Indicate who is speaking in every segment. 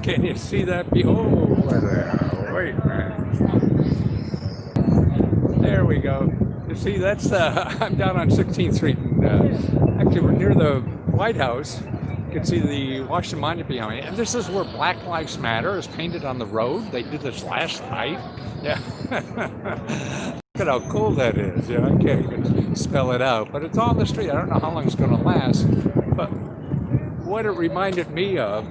Speaker 1: Can you see that? Behold, wait, man. There we go. You see, that's I'm down on 16th Street, and actually we're near the White House. You can see the Washington Monument behind me, and this is where Black Lives Matter is painted on the road. They did this last night. Yeah. Look at how cool that is. Yeah, I can't even spell it out, but it's on the street. I don't know how long it's going to last, but what it reminded me of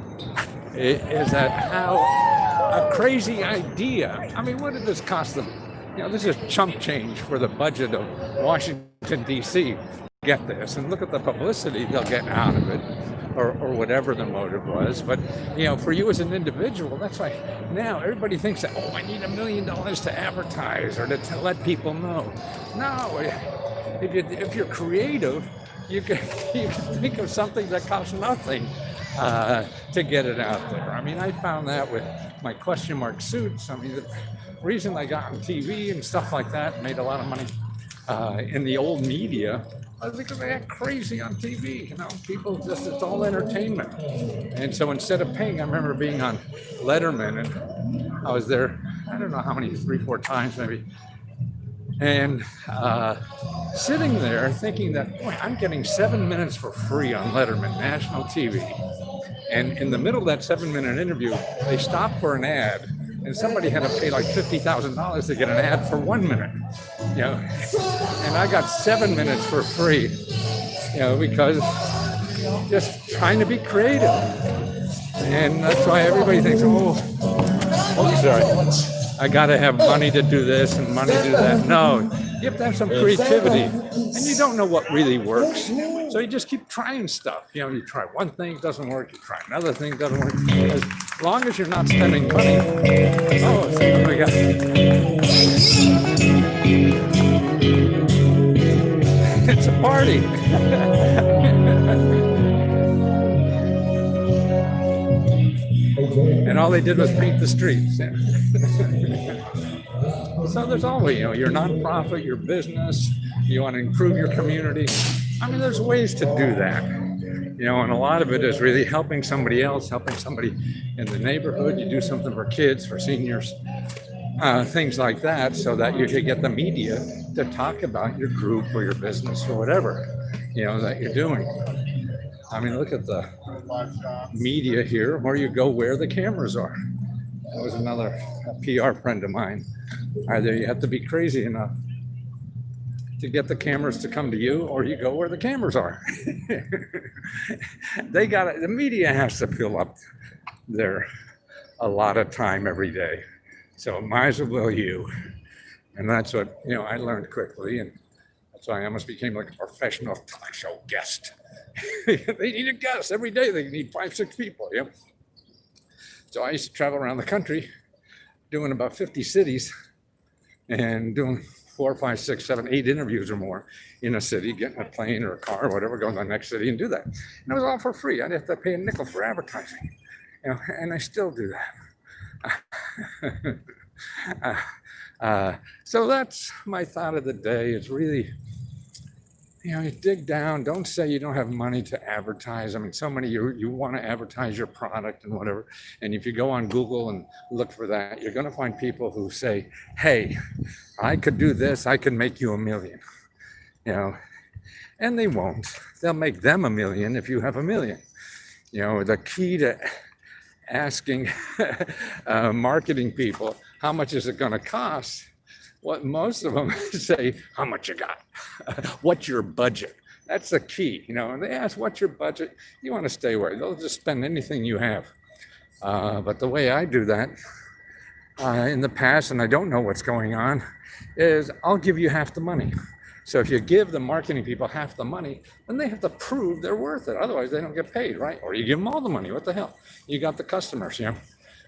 Speaker 1: is that how a crazy idea. I mean, what did this cost them? You know, this is chump change for the budget of Washington, D.C. Get this, and look at the publicity they'll get out of it, or whatever the motive was. But, you know, for you as an individual, that's why now everybody thinks that, oh, I need $1 million to advertise or to let people know. No, if you're creative, you can think of something that costs nothing to get it out there. I mean, I found that with my question mark suits. I mean, the reason I got on TV and stuff like that, made a lot of money in the old media, was because they act crazy on TV. You know, people just, it's all entertainment. And so instead of paying, I remember being on Letterman, and I was there, I don't know how many, 3-4 times maybe. And sitting there thinking that, boy, I'm getting 7 minutes for free on Letterman, national TV. And in the middle of that 7-minute interview, they stopped for an ad, and somebody had to pay like $50,000 to get an ad for 1 minute. You know, and I got 7 minutes for free, you know, because just trying to be creative. And that's why everybody thinks, oh, sorry. I got to have money to do this and money to do that. No, you have to have some creativity, and you don't know what really works. So you just keep trying stuff. You know, you try one thing, it doesn't work. You try another thing, it doesn't work. As long as you're not spending money. Oh, see what we got. It's a party. And all they did was paint the streets. So there's always, you know, your nonprofit, your business, you want to improve your community. I mean, there's ways to do that, you know, and a lot of it is really helping somebody else, helping somebody in the neighborhood. You do something for kids, for seniors, things like that, so that you can get the media to talk about your group or your business or whatever, you know, that you're doing. I mean, look at the media here, where you go where the cameras are. That was another PR friend of mine. Either you have to be crazy enough to get the cameras to come to you, or you go where the cameras are. They got it. The media has to fill up their a lot of time every day. So might as well you. And that's what, you know, I learned quickly, and that's why I almost became like a professional talk show guest. They need a guest every day. They need 5-6 people. Yep. So I used to travel around the country doing about 50 cities and doing 4, 5, 6, 7, 8 interviews or more in a city, getting a plane or a car or whatever, go to the next city and do that. And it was all for free. I didn't have to pay a nickel for advertising, you know, and I still do that. So that's my thought of the day. It's really, you know, you dig down. Don't say you don't have money to advertise. I mean, so many, you want to advertise your product and whatever. And if you go on Google and look for that, you're going to find people who say, hey, I could do this. I could make you $1 million, you know, and they won't. They'll make them $1 million if you have $1 million. You know, the key to asking marketing people, how much is it going to cost? What most of them say, how much you got? What's your budget? That's the key, you know. And they ask, what's your budget? You want to stay away. They'll just spend anything you have. But the way I do that in the past, and I don't know what's going on, is I'll give you half the money. So if you give the marketing people half the money, then they have to prove they're worth it. Otherwise, they don't get paid, right? Or you give them all the money. What the hell? You got the customers, you know.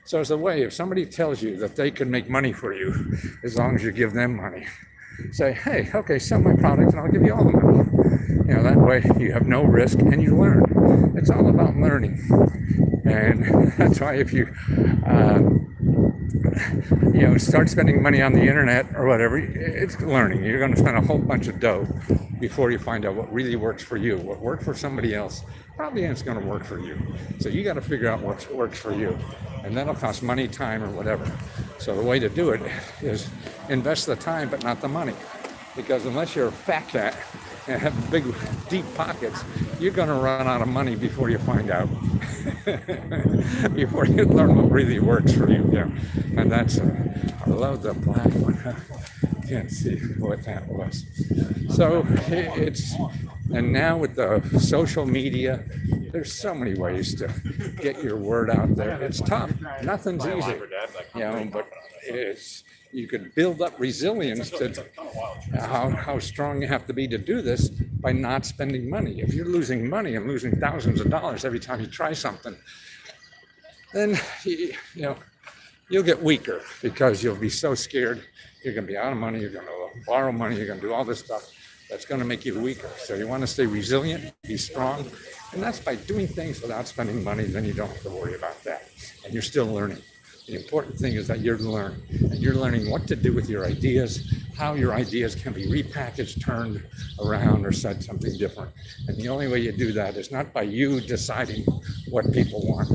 Speaker 1: So it's a way, if somebody tells you that they can make money for you, as long as you give them money, say, hey, okay, sell my product and I'll give you all the money. You know, that way you have no risk and you learn. It's all about learning. And that's why if you, you know, start spending money on the internet or whatever, it's learning. You're going to spend a whole bunch of dough before you find out what really works for you. What worked for somebody else probably ain't going to work for you. So you got to figure out what works for you. And that'll cost money, time, or whatever. So the way to do it is invest the time, but not the money. Because unless you're a fat cat and have big, deep pockets, you're going to run out of money before you find out. Before you learn what really works for you. Yeah. And that's, I love the black one. Can't see what that was. So it's, and now with the social media, there's so many ways to get your word out there. It's tough. Nothing's easy, but it's, you could build up resilience to how strong you have to be to do this by not spending money. If you're losing money and losing thousands of dollars every time you try something, then you'll get weaker because you'll be so scared. You're going to be out of money. You're going to borrow money. You're going to do all this stuff that's going to make you weaker. So you want to stay resilient, be strong, and that's by doing things without spending money. Then you don't have to worry about that, and you're still learning. The important thing is that you're learning, and you're learning what to do with your ideas, how your ideas can be repackaged, turned around, or said something different. And the only way you do that is not by you deciding what people want,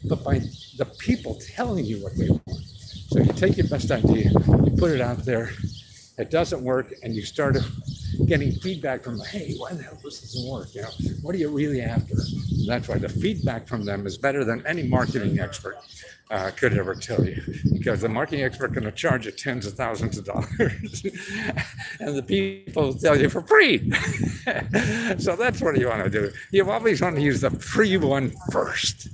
Speaker 1: but by the people telling you what they want. So you take your best idea, you put it out there, it doesn't work, and you start getting feedback from them. Hey, why the hell this doesn't work? What are you really after? And that's why the feedback from them is better than any marketing expert could ever tell you, because the marketing expert going to charge you tens of thousands of dollars, and the people tell you for free. So that's what you want to do. You always want to use the free one first.